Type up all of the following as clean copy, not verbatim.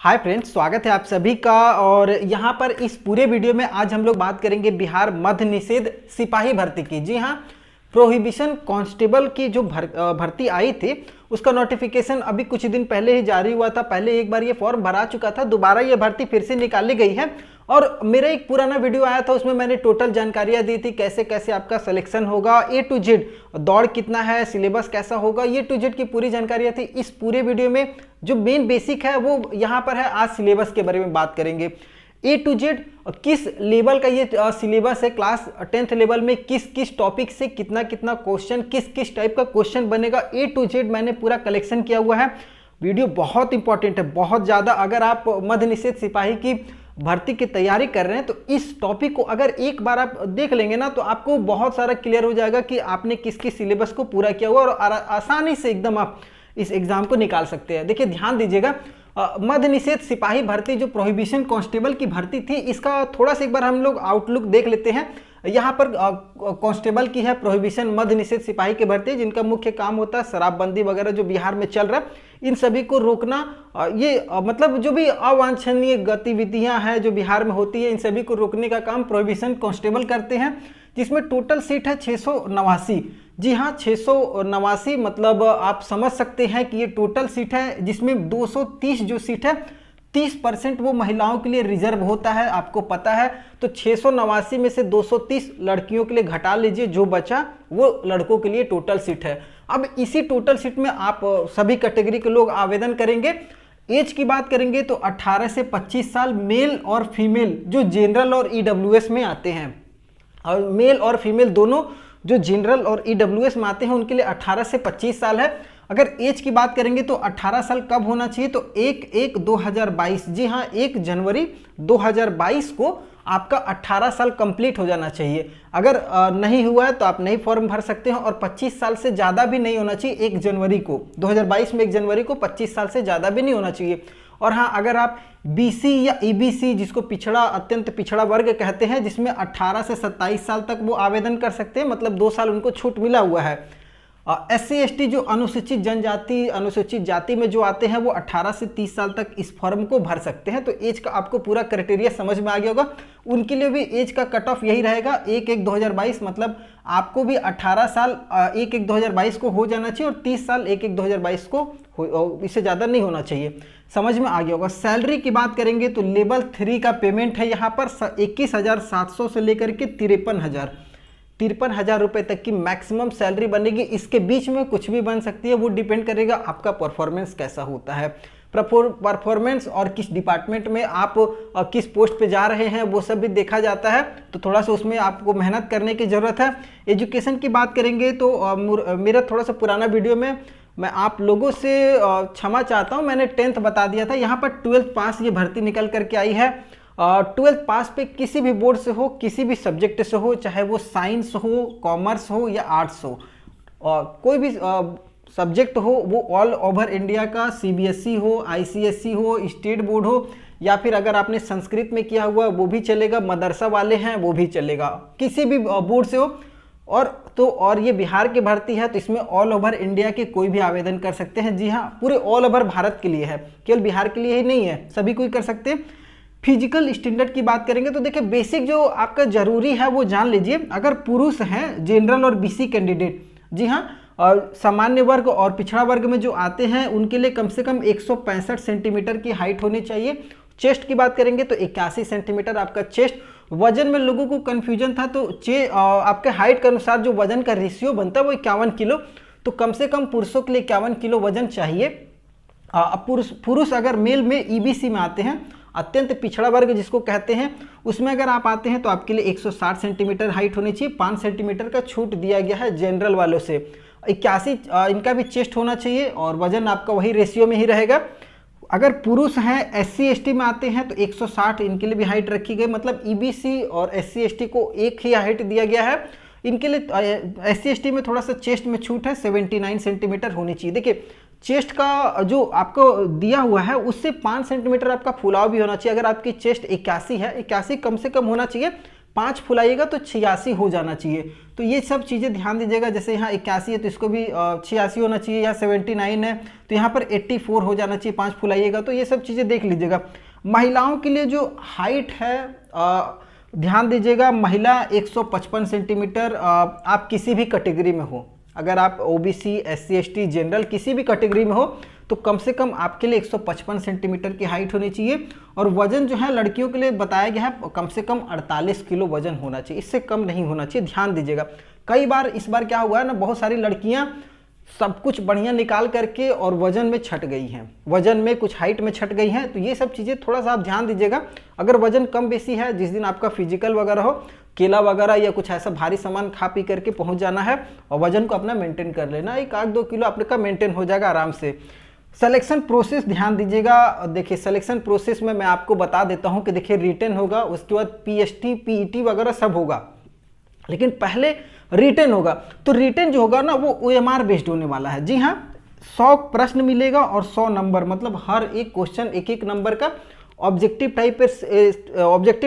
Hi friends, स्वागत है आप सभी का। और यहाँ पर इस पूरे वीडियो में आज हम लोग बात करेंगे बिहार मद्य निषेध सिपाही भर्ती की। जी हाँ, प्रोहिबिशन कांस्टेबल की जो भर्ती आई थी उसका नोटिफिकेशन अभी कुछ दिन पहले ही जारी हुआ था। पहले एक बार ये फॉर्म भरा चुका था, दोबारा ये भर्ती फिर से निकाली गई है। और मेरा एक पुराना वीडियो आया था, उसमें मैंने टोटल जानकारियां दी थी कैसे कैसे आपका सिलेक्शन होगा, ए टू जेड, दौड़ कितना है, सिलेबस कैसा होगा, ये टू जेड की पूरी जानकारियां थी। इस पूरे वीडियो में जो मेन बेसिक है वो यहाँ पर है। आज सिलेबस के बारे में बात करेंगे, ए टू जेड किस लेवल का ये सिलेबस है, क्लास 10th लेवल में किस किस टॉपिक से कितना कितना क्वेश्चन, किस किस टाइप का क्वेश्चन बनेगा, ए टू जेड मैंने पूरा कलेक्शन किया हुआ है। वीडियो बहुत इंपॉर्टेंट है, बहुत ज़्यादा। अगर आप मद्य निषेध सिपाही की भर्ती की तैयारी कर रहे हैं तो इस टॉपिक को अगर एक बार आप देख लेंगे ना तो आपको बहुत सारा क्लियर हो जाएगा कि आपने किस किस सिलेबस को पूरा किया हुआ, और आसानी से एकदम आप इस एग्जाम को निकाल सकते हैं। देखिए ध्यान दीजिएगा, मद्य निषेध सिपाही भर्ती जो प्रोहिबिशन कांस्टेबल की भर्ती थी, इसका थोड़ा सा एक बार हम लोग आउटलुक देख लेते हैं। यहाँ पर कांस्टेबल की है, प्रोहिबिशन मद्य निषेध सिपाही की भर्ती, जिनका मुख्य काम होता है शराबबंदी वगैरह जो बिहार में चल रहा है इन सभी को रोकना। ये मतलब जो भी अवांछनीय गतिविधियां हैं जो बिहार में होती है, इन सभी को रोकने का काम प्रोहिबिशन कांस्टेबल करते हैं, जिसमें टोटल सीट है 689। जी हाँ, 689, मतलब आप समझ सकते हैं कि ये टोटल सीट है, जिसमें 230 जो सीट है 30% वो महिलाओं के लिए रिजर्व होता है, आपको पता है। तो 689 में से 230 लड़कियों के लिए घटा लीजिए, जो बचा वो लड़कों के लिए टोटल सीट है। अब इसी टोटल सीट में आप सभी कैटेगरी के लोग आवेदन करेंगे। एज की बात करेंगे तो 18 से 25 साल मेल और फीमेल जो जनरल और ईडब्ल्यूएस में आते हैं, और मेल और फीमेल दोनों जो जनरल और ईडब्ल्यूएस में आते हैं उनके लिए 18 से 25 साल है। अगर एज की बात करेंगे तो 18 साल कब होना चाहिए, तो 1/1/2022, जी हाँ 1 जनवरी 2022 को आपका 18 साल कंप्लीट हो जाना चाहिए। अगर नहीं हुआ है तो आप नहीं फॉर्म भर सकते हैं, और 25 साल से ज़्यादा भी नहीं होना चाहिए 1 जनवरी को 2022 में, 1 जनवरी को 25 साल से ज़्यादा भी नहीं होना चाहिए। और हाँ, अगर आप बीसी या ईबीसी, जिसको पिछड़ा, अत्यंत पिछड़ा वर्ग कहते हैं, जिसमें 18 से 27 साल तक वो आवेदन कर सकते हैं, मतलब 2 साल उनको छूट मिला हुआ है। SC ST जो अनुसूचित जनजाति, अनुसूचित जाति में जो आते हैं वो 18 से 30 साल तक इस फॉर्म को भर सकते हैं। तो एज का आपको पूरा क्राइटेरिया समझ में आ गया होगा। उनके लिए भी एज का कट ऑफ यही रहेगा 1/1/2022, मतलब आपको भी 18 साल 1/1/2022 को हो जाना चाहिए, और 30 साल 1/1/2022 को, इससे ज़्यादा नहीं होना चाहिए। समझ में आ गया होगा। सैलरी की बात करेंगे तो लेवल 3 का पेमेंट है यहाँ पर 21,700 से लेकर के 53,000 रुपए तक की मैक्सिमम सैलरी बनेगी। इसके बीच में कुछ भी बन सकती है, वो डिपेंड करेगा आपका परफॉर्मेंस कैसा होता है। परफॉर्मेंस और किस डिपार्टमेंट में आप किस पोस्ट पे जा रहे हैं वो सब भी देखा जाता है, तो थोड़ा सा उसमें आपको मेहनत करने की ज़रूरत है। एजुकेशन की बात करेंगे तो मेरा थोड़ा सा पुराना वीडियो में मैं आप लोगों से क्षमा चाहता हूं, मैंने 10th बता दिया था। यहाँ पर 12th पास ये भर्ती निकल करके आई है। 12th पास पे किसी भी बोर्ड से हो, किसी भी सब्जेक्ट से हो, चाहे वो साइंस हो, कॉमर्स हो या आर्ट्स हो, कोई भी सब्जेक्ट हो, वो ऑल ओवर इंडिया का CBSE हो, ICSE हो, स्टेट बोर्ड हो, या फिर अगर आपने संस्कृत में किया हुआ वो भी चलेगा, मदरसा वाले हैं वो भी चलेगा, किसी भी बोर्ड से हो। और ये बिहार की भर्ती है, तो इसमें ऑल ओवर इंडिया के कोई भी आवेदन कर सकते हैं। जी हाँ, पूरे ऑल ओवर भारत के लिए है, केवल बिहार के लिए ही नहीं है, सभी कोई कर सकते हैं। फिजिकल स्टैंडर्ड की बात करेंगे तो देखिए बेसिक जो आपका जरूरी है वो जान लीजिए। अगर पुरुष हैं जनरल और BC कैंडिडेट, जी हाँ, और सामान्य वर्ग और पिछड़ा वर्ग में जो आते हैं उनके लिए कम से कम 165 सेंटीमीटर की हाइट होनी चाहिए। चेस्ट की बात करेंगे तो 81 सेंटीमीटर आपका चेस्ट। वजन में लोगों को कन्फ्यूजन था, तो आपके हाइट के अनुसार जो वजन का रेशियो बनता है वो 51 किलो, तो कम से कम पुरुषों के लिए 51 किलो वजन चाहिए। पुरुष अगर मेल में EBC में आते हैं, अत्यंत पिछड़ा वर्ग जिसको कहते हैं, उसमें अगर आप आते हैं तो आपके लिए 160 सेंटीमीटर हाइट होनी चाहिए। 5 सेंटीमीटर का छूट दिया गया है जनरल वालों से। 81 इनका भी चेस्ट होना चाहिए, और वजन आपका वही रेशियो में ही रहेगा। अगर पुरुष हैं SC ST में आते हैं तो 160 इनके लिए भी हाइट रखी गई, मतलब EBC और SC ST को एक ही हाइट दिया गया है। इनके लिए SC ST में थोड़ा सा चेस्ट में छूट है, 79 सेंटीमीटर होनी चाहिए। देखिए चेस्ट का जो आपको दिया हुआ है उससे 5 सेंटीमीटर आपका फुलाव भी होना चाहिए। अगर आपकी चेस्ट 81 है, 81 कम से कम होना चाहिए, 5 फुलाइएगा तो 86 हो जाना चाहिए। तो ये सब चीज़ें ध्यान दीजिएगा। जैसे यहाँ 81 है तो इसको भी 86 होना चाहिए, यहाँ 79 है तो यहाँ पर 84 हो जाना चाहिए, 5 फुलाइएगा। तो ये सब चीज़ें देख लीजिएगा। महिलाओं के लिए जो हाइट है ध्यान दीजिएगा, महिला 155 सेंटीमीटर, आप किसी भी कैटेगरी में हो, अगर आप ओबीसी, एससी, एसटी, जनरल किसी भी कैटेगरी में हो तो कम से कम आपके लिए 155 सेंटीमीटर की हाइट होनी चाहिए। और वजन जो है लड़कियों के लिए बताया गया है कम से कम 48 किलो वजन होना चाहिए, इससे कम नहीं होना चाहिए, ध्यान दीजिएगा। कई बार इस बार क्या हुआ है ना, बहुत सारी लड़कियां सब कुछ बढ़िया निकाल करके और वजन में छट गई हैं, वजन में कुछ हाइट में छट गई हैं। तो ये सब चीज़ें थोड़ा सा आप ध्यान दीजिएगा। अगर वजन कम बेसी है, जिस दिन आपका फिजिकल वगैरह हो, केला वगैरह या कुछ ऐसा भारी सामान खा पी करके पहुंच जाना है और वजन को अपना मेंटेन कर लेना, 1-2 किलो आपका मेंटेन हो जाएगा आराम से। सिलेक्शन प्रोसेस ध्यान दीजिएगा। देखिए सिलेक्शन प्रोसेस में मैं आपको बता देता हूं कि देखिए रिटन होगा, उसके बाद पीएसटी, पीईटी वगैरह सब होगा, लेकिन पहले रिटन होगा। तो रिटन जो होगा ना वो ओएमआर बेस्ड होने वाला है। जी हाँ, 100 प्रश्न मिलेगा और 100 नंबर, मतलब हर एक क्वेश्चन 1-1 नंबर का ऑब्जेक्टिव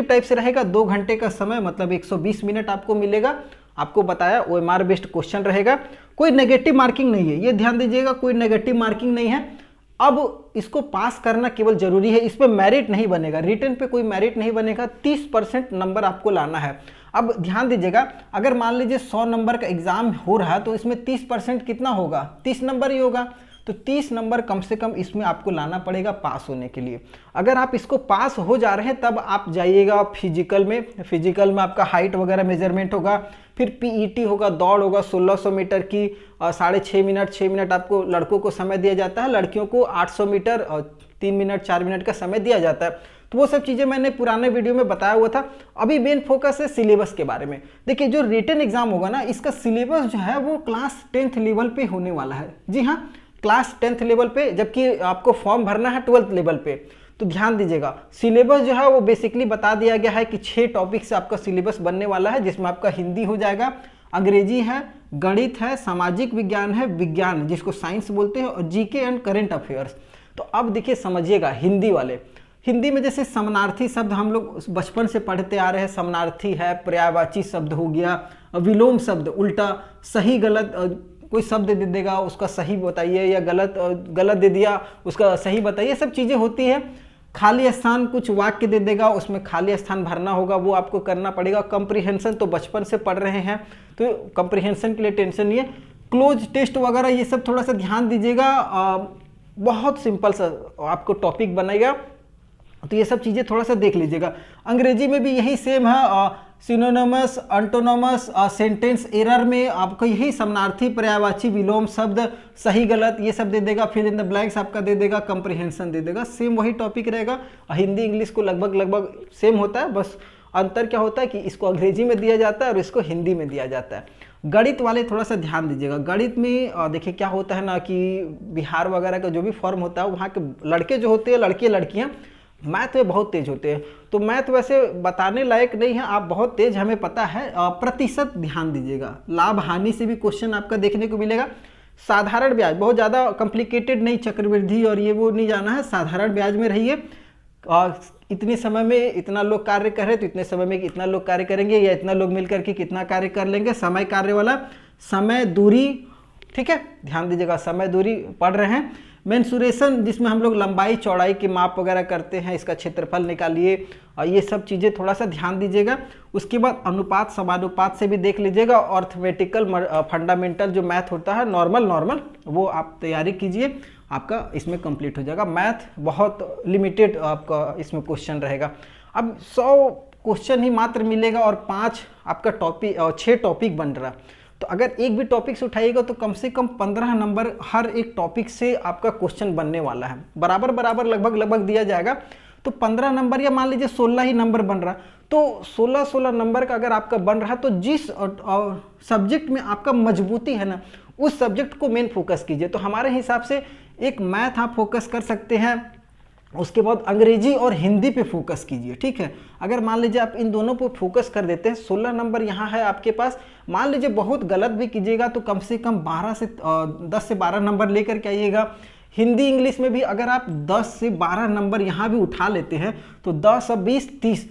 टाइप से रहेगा। 2 घंटे का समय, मतलब 120 मिनट आपको मिलेगा। आपको बताया ओएमआर बेस्ड क्वेश्चन रहेगा, कोई नेगेटिव मार्किंग नहीं है, ये ध्यान दीजिएगा, कोई नेगेटिव मार्किंग नहीं है। अब इसको पास करना केवल जरूरी है, इस पर मेरिट नहीं बनेगा, रिटन पे कोई मेरिट नहीं बनेगा। 30% नंबर आपको लाना है। अब ध्यान दीजिएगा, अगर मान लीजिए 100 नंबर का एग्जाम हो रहा है तो इसमें 30% कितना होगा, 30 नंबर ही होगा। तो 30 नंबर कम से कम इसमें आपको लाना पड़ेगा पास होने के लिए। अगर आप इसको पास हो जा रहे हैं तब आप जाइएगा फिजिकल में। फिजिकल में आपका हाइट वगैरह मेजरमेंट होगा, फिर पीईटी होगा, दौड़ होगा 1600 मीटर की, 6.5 मिनट 6 मिनट आपको लड़कों को समय दिया जाता है, लड़कियों को 800 मीटर और 3 मिनट 4 मिनट का समय दिया जाता है। तो वो सब चीज़ें मैंने पुराने वीडियो में बताया हुआ था। अभी मेन फोकस है सिलेबस के बारे में। देखिए जो रिटन एग्जाम होगा ना, इसका सिलेबस जो है वो क्लास 10th लेवल पे होने वाला है। जी हाँ, क्लास 10th लेवल पे, जबकि आपको फॉर्म भरना है 12th लेवल पे। तो ध्यान दीजिएगा, सिलेबस जो है वो बेसिकली बता दिया गया है कि 6 टॉपिक से आपका सिलेबस बनने वाला है, जिसमें आपका हिंदी हो जाएगा, अंग्रेजी है, गणित है, सामाजिक विज्ञान है, विज्ञान जिसको साइंस बोलते हैं, और जीके एंड करंट अफेयर्स। तो अब देखिए समझिएगा, हिंदी वाले, हिंदी में जैसे समानार्थी शब्द हम लोग बचपन से पढ़ते आ रहे हैं, समानार्थी है, पर्यायवाची शब्द हो गया, विलोम शब्द, उल्टा सही गलत कोई शब्द दे देगा उसका सही बताइए, या गलत दे दिया उसका सही बताइए, सब चीज़ें होती है। खाली स्थान, कुछ वाक्य दे देगा उसमें खाली स्थान भरना होगा, वो आपको करना पड़ेगा। कंप्रीहेंशन तो बचपन से पढ़ रहे हैं तो कंप्रीहेंशन के लिए टेंशन नहीं है। क्लोज टेस्ट वगैरह ये सब थोड़ा सा ध्यान दीजिएगा, बहुत सिंपल सा आपको टॉपिक बनेगा, तो ये सब चीज़ें थोड़ा सा देख लीजिएगा। अंग्रेजी में भी यही सेम है, सिनोनिमस, एंटोनिमस, सेंटेंस एरर में आपको यही समानार्थी, पर्यायवाची, विलोम शब्द, सही गलत ये सब दे देगा, फिर इन द ब्लैंक्स आपका दे देगा, कंप्रीहेंशन दे देगा, सेम वही टॉपिक रहेगा। हिंदी इंग्लिश को लगभग सेम होता है, बस अंतर क्या होता है कि इसको अंग्रेजी में दिया जाता है और इसको हिंदी में दिया जाता है। गणित वाले थोड़ा सा ध्यान दीजिएगा। गणित में देखिए क्या होता है ना कि बिहार वगैरह का जो भी फॉर्म होता है, वहाँ के लड़के जो होते हैं, लड़के लड़कियाँ मैथ में बहुत तेज होते हैं। तो मैथ वैसे बताने लायक नहीं है, आप बहुत तेज हमें पता है। प्रतिशत ध्यान दीजिएगा, लाभ हानि से भी क्वेश्चन आपका देखने को मिलेगा। साधारण ब्याज, बहुत ज़्यादा कॉम्प्लिकेटेड नहीं, चक्रवृद्धि और ये वो नहीं जाना है, साधारण ब्याज में रहिए। इतने समय में इतना लोग कार्य कर रहे हैं तो इतने समय में इतना लोग कार्य करेंगे, या इतना लोग मिलकर के कितना कार्य कर लेंगे, समय कार्य वाला, समय दूरी, ठीक है, ध्यान दीजिएगा, समय दूरी पढ़ रहे हैं। मेंसुरेशन जिसमें हम लोग लंबाई चौड़ाई की माप वगैरह करते हैं, इसका क्षेत्रफल निकालिए, और ये सब चीज़ें थोड़ा सा ध्यान दीजिएगा। उसके बाद अनुपात समानुपात से भी देख लीजिएगा। अर्थमेटिकल फंडामेंटल जो मैथ होता है नॉर्मल वो आप तैयारी कीजिए, आपका इसमें कंप्लीट हो जाएगा। मैथ बहुत लिमिटेड आपका इसमें क्वेश्चन रहेगा। अब 100 क्वेश्चन ही मात्र मिलेगा और 5 आपका टॉपिक 6 टॉपिक बन रहा है। तो अगर एक भी टॉपिक से उठाइएगा तो कम से कम 15 नंबर हर एक टॉपिक से आपका क्वेश्चन बनने वाला है। बराबर लगभग दिया जाएगा। तो 15 नंबर या मान लीजिए 16 ही नंबर बन रहा, तो 16 नंबर का अगर आपका बन रहा, तो जिस सब्जेक्ट में आपका मजबूती है ना, उस सब्जेक्ट को मेन फोकस कीजिए। तो हमारे हिसाब से एक मैथ आप फोकस कर सकते हैं, उसके बाद अंग्रेजी और हिंदी पे फोकस कीजिए, ठीक है। अगर मान लीजिए आप इन दोनों पे फोकस कर देते हैं, 16 नंबर यहाँ है आपके पास, मान लीजिए बहुत गलत भी कीजिएगा तो कम से कम 10 से 12 नंबर लेकर के आइएगा। हिंदी इंग्लिश में भी अगर आप 10 से 12 नंबर यहाँ भी उठा लेते हैं तो 10 और 20 30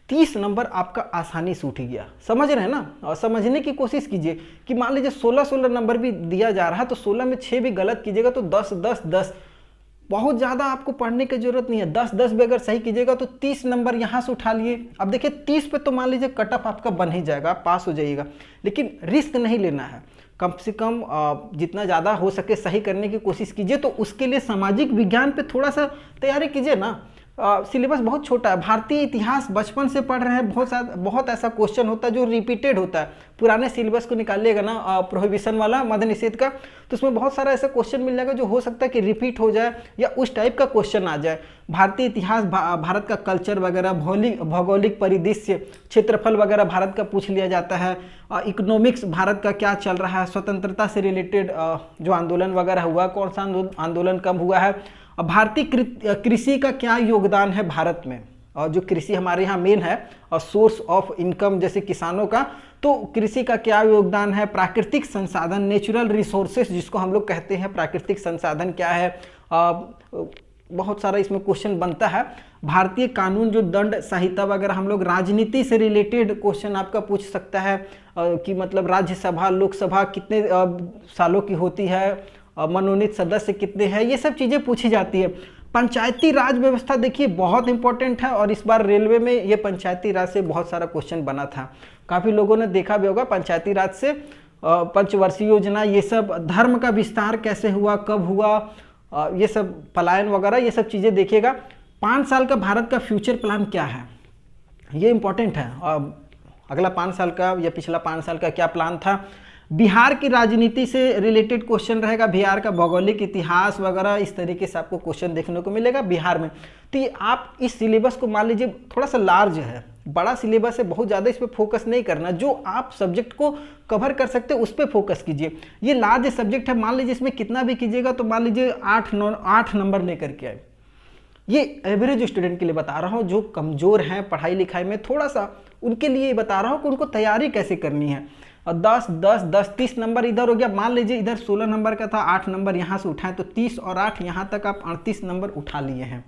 30 नंबर आपका आसानी से उठ गया। समझ रहे हैं ना? और समझने की कोशिश कीजिए कि मान लीजिए 16 नंबर भी दिया जा रहा है तो 16 में 6 भी गलत कीजिएगा तो 10 10 10, बहुत ज़्यादा आपको पढ़ने की जरूरत नहीं है। 10 10 भी अगर सही कीजिएगा तो 30 नंबर यहाँ से उठा लिए। अब देखिए 30 पे तो मान लीजिए कट ऑफ आपका बन ही जाएगा, आप पास हो जाइएगा, लेकिन रिस्क नहीं लेना है। कम से कम जितना ज़्यादा हो सके सही करने की कोशिश कीजिए। तो उसके लिए सामाजिक विज्ञान पे थोड़ा सा तैयारी कीजिए ना। सिलेबस बहुत छोटा है। भारतीय इतिहास बचपन से पढ़ रहे हैं, बहुत ऐसा क्वेश्चन होता है जो रिपीटेड होता है। पुराने सिलेबस को निकालिएगा ना, प्रोहिबिशन वाला, मद्य निषेध का, तो उसमें बहुत सारा ऐसा क्वेश्चन मिल जाएगा जो हो सकता है कि रिपीट हो जाए या उस टाइप का क्वेश्चन आ जाए। भारतीय इतिहास, भारत का कल्चर वगैरह, भौगोलिक परिदृश्य, क्षेत्रफल वगैरह भारत का पूछ लिया जाता है। इकोनॉमिक्स, भारत का क्या चल रहा है, स्वतंत्रता से रिलेटेड जो आंदोलन वगैरह हुआ, कौन सा आंदोलन कब हुआ है, भारतीय कृषि का क्या योगदान है भारत में, और जो कृषि हमारे यहाँ मेन है और सोर्स ऑफ इनकम जैसे किसानों का, तो कृषि का क्या योगदान है। प्राकृतिक संसाधन, नेचुरल रिसोर्सेज जिसको हम लोग कहते हैं, प्राकृतिक संसाधन क्या है, बहुत सारा इसमें क्वेश्चन बनता है। भारतीय कानून, जो दंड संहिता वगैरह, हम लोग राजनीति से रिलेटेड क्वेश्चन आपका पूछ सकता है कि मतलब राज्यसभा, लोकसभा कितने सालों की होती है, मनोनीत सदस्य कितने हैं, ये सब चीज़ें पूछी जाती है। पंचायती राज व्यवस्था देखिए बहुत इंपॉर्टेंट है, और इस बार रेलवे में ये पंचायती राज से बहुत सारा क्वेश्चन बना था। काफ़ी लोगों ने देखा भी होगा पंचायती राज से, पंचवर्षीय योजना, ये सब, धर्म का विस्तार कैसे हुआ, कब हुआ, ये सब, पलायन वगैरह, ये सब चीज़ें देखिएगा। 5 साल का भारत का फ्यूचर प्लान क्या है, ये इंपॉर्टेंट है। अगला 5 साल का या पिछला 5 साल का क्या प्लान था। बिहार की राजनीति से रिलेटेड क्वेश्चन रहेगा, बिहार का भौगोलिक इतिहास वगैरह, इस तरीके से आपको क्वेश्चन देखने को मिलेगा बिहार में। तो ये आप इस सिलेबस को मान लीजिए थोड़ा सा लार्ज है, बड़ा सिलेबस है, बहुत ज़्यादा इस पर फोकस नहीं करना। जो आप सब्जेक्ट को कवर कर सकते हैं उस पर फोकस कीजिए। ये लार्ज सब्जेक्ट है, मान लीजिए इसमें कितना भी कीजिएगा तो मान लीजिए 8 नंबर लेकर के आए। ये एवरेज स्टूडेंट के लिए बता रहा हूँ, जो कमज़ोर हैं पढ़ाई लिखाई में थोड़ा सा, उनके लिए बता रहा हूँ कि उनको तैयारी कैसे करनी है। और 10 10 10 30 नंबर इधर हो गया। मान लीजिए इधर 16 नंबर का था, 8 नंबर यहाँ से उठाएं तो 30 और 8 यहाँ तक आप 38 नंबर उठा लिए हैं।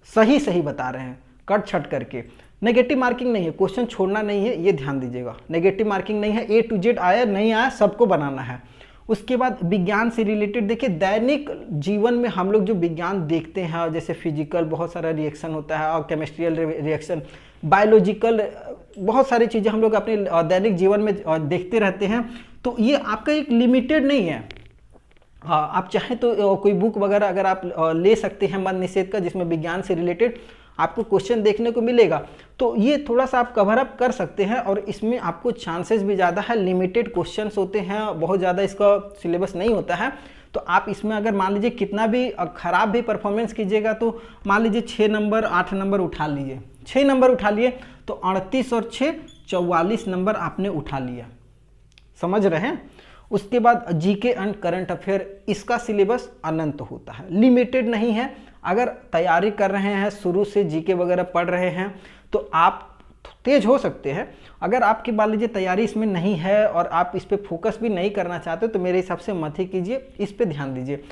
सही बता रहे हैं, कट छट करके। नेगेटिव मार्किंग नहीं है, क्वेश्चन छोड़ना नहीं है, ये ध्यान दीजिएगा। नेगेटिव मार्किंग नहीं है, A to Z आया नहीं आया सबको बनाना है। उसके बाद विज्ञान से रिलेटेड देखिए, दैनिक जीवन में हम लोग जो विज्ञान देखते हैं, जैसे फिजिकल बहुत सारा रिएक्शन होता है, और केमिस्ट्रियल रिएक्शन, बायोलॉजिकल, बहुत सारी चीज़ें हम लोग अपने दैनिक जीवन में देखते रहते हैं। तो ये आपका एक लिमिटेड नहीं है। आप चाहें तो कोई बुक वगैरह अगर आप ले सकते हैं मद्य निषेध का, जिसमें विज्ञान से रिलेटेड आपको क्वेश्चन देखने को मिलेगा, तो ये थोड़ा सा आप कवर अप कर सकते हैं। और इसमें आपको चांसेस भी ज़्यादा है, लिमिटेड क्वेश्चंस होते हैं, बहुत ज़्यादा इसका सिलेबस नहीं होता है। तो आप इसमें अगर मान लीजिए कितना भी ख़राब भी परफॉर्मेंस कीजिएगा तो मान लीजिए 6 नंबर 8 नंबर उठा लीजिए, 6 नंबर उठा लिए तो 38 और 6 44 नंबर आपने उठा लिया। समझ रहे हैं? उसके बाद जीके एंड करंट अफेयर, इसका सिलेबस अनंत होता है, लिमिटेड नहीं है। अगर तैयारी कर रहे हैं, शुरू से जीके वगैरह पढ़ रहे हैं तो आप तेज हो सकते हैं। अगर आपकी मान लीजिए तैयारी इसमें नहीं है और आप इस पर फोकस भी नहीं करना चाहते तो मेरे हिसाब से मत ही कीजिए, इस पे ध्यान दीजिए।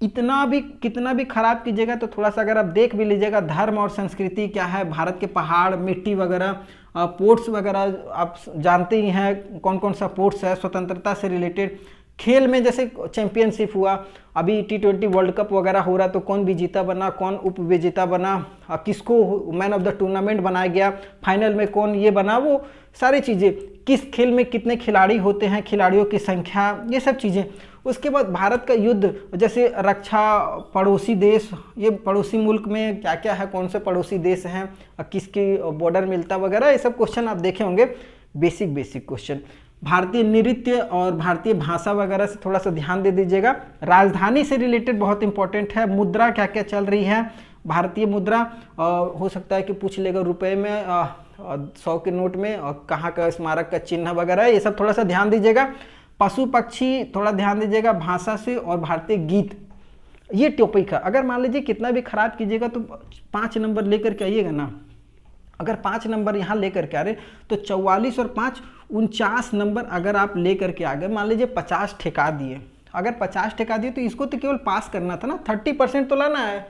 इतना भी कितना भी खराब कीजिएगा तो थोड़ा सा अगर आप देख भी लीजिएगा, धर्म और संस्कृति क्या है, भारत के पहाड़, मिट्टी वगैरह, पोर्ट्स वगैरह आप जानते ही हैं कौन कौन सा पोर्ट्स है, स्वतंत्रता से रिलेटेड। खेल में जैसे चैंपियनशिप हुआ, अभी T20 वर्ल्ड कप वगैरह हो रहा, तो कौन विजेता बना, कौन उप विजेता बना, किसको मैन ऑफ द टूर्नामेंट बनाया गया, फाइनल में कौन ये बना, वो सारी चीज़ें, किस खेल में कितने खिलाड़ी होते हैं, खिलाड़ियों की संख्या, ये सब चीज़ें। उसके बाद भारत का युद्ध, जैसे रक्षा, पड़ोसी देश, ये पड़ोसी मुल्क में क्या क्या है, कौन से पड़ोसी देश हैं, किसकी बॉर्डर मिलता वगैरह, ये सब क्वेश्चन आप देखे होंगे, बेसिक क्वेश्चन। भारतीय नृत्य और भारतीय भाषा वगैरह से थोड़ा सा ध्यान दे दीजिएगा। राजधानी से रिलेटेड बहुत इंपॉर्टेंट है। मुद्रा क्या क्या चल रही है, भारतीय मुद्रा, हो सकता है कि पूछ लेगा रुपए में, 100 के नोट में, और कहाँ का स्मारक का चिन्ह वगैरह, ये सब थोड़ा सा ध्यान दीजिएगा। पशु पक्षी थोड़ा ध्यान दीजिएगा, भाषा से, और भारतीय गीत, ये टॉपिक है। अगर मान लीजिए कितना भी खराब कीजिएगा तो 5 नंबर लेकर के आइएगा ना। अगर 5 नंबर यहाँ लेकर के आ रहे तो 44 और 5 49 नंबर अगर आप लेकर के आ गए, मान लीजिए 50 ठेका दिए, अगर 50 ठेका दिए तो इसको तो केवल पास करना था ना, 30% तो लाना है।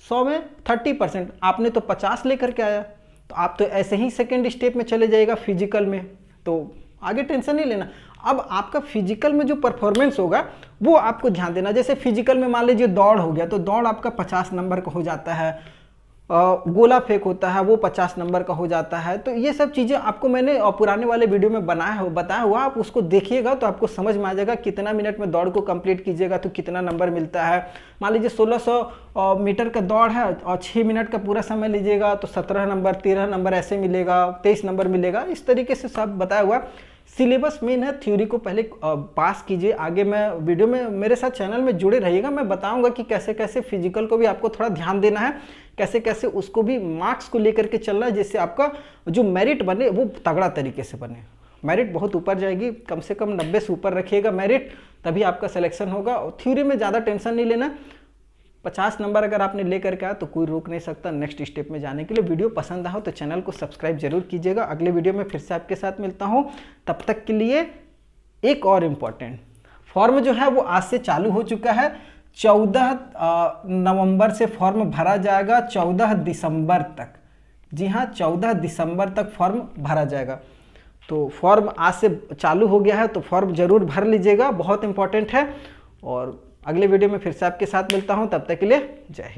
100 में 30%, आपने तो 50 लेकर के आया, तो आप तो ऐसे ही सेकेंड स्टेप में चले जाइएगा फिजिकल में, तो आगे टेंशन नहीं लेना। अब आपका फिजिकल में जो परफॉर्मेंस होगा वो आपको ध्यान देना। जैसे फिजिकल में मान लीजिए दौड़ हो गया, तो दौड़ आपका 50 नंबर का हो जाता है, गोला फेंक होता है वो 50 नंबर का हो जाता है। तो ये सब चीज़ें आपको मैंने पुराने वाले वीडियो में बताया हुआ, आप उसको देखिएगा तो आपको समझ में आ जाएगा। कितना मिनट में दौड़ को कंप्लीट कीजिएगा तो कितना नंबर मिलता है। मान लीजिए 1600 मीटर का दौड़ है और 6 मिनट का पूरा समय लीजिएगा तो 17 नंबर, 13 नंबर ऐसे मिलेगा, 23 नंबर मिलेगा। इस तरीके से सब बताया हुआ। सिलेबस मेन है, थ्योरी को पहले पास कीजिए। आगे मैं वीडियो में मेरे साथ चैनल में जुड़े रहिएगा, मैं बताऊंगा कि कैसे कैसे फिजिकल को भी आपको थोड़ा ध्यान देना है, कैसे कैसे उसको भी मार्क्स को लेकर के चलना है, जिससे आपका जो मेरिट बने वो तगड़ा तरीके से बने। मेरिट बहुत ऊपर जाएगी, कम से कम 90 से ऊपर रखिएगा मेरिट, तभी आपका सिलेक्शन होगा। और थ्योरी में ज़्यादा टेंशन नहीं लेना, 50 नंबर अगर आपने लेकर के आया तो कोई रोक नहीं सकता नेक्स्ट स्टेप में जाने के लिए। वीडियो पसंद आया तो चैनल को सब्सक्राइब जरूर कीजिएगा। अगले वीडियो में फिर से आपके साथ मिलता हूं, तब तक के लिए एक और इम्पॉर्टेंट फॉर्म जो है वो आज से चालू हो चुका है। 14 नवंबर से फॉर्म भरा जाएगा 14 दिसंबर तक। जी हाँ, 14 दिसंबर तक फॉर्म भरा जाएगा। तो फॉर्म आज से चालू हो गया है, तो फॉर्म जरूर भर लीजिएगा, बहुत इंपॉर्टेंट है। और अगले वीडियो में फिर से आपके साथ मिलता हूं, तब तक के लिए जय हिंद।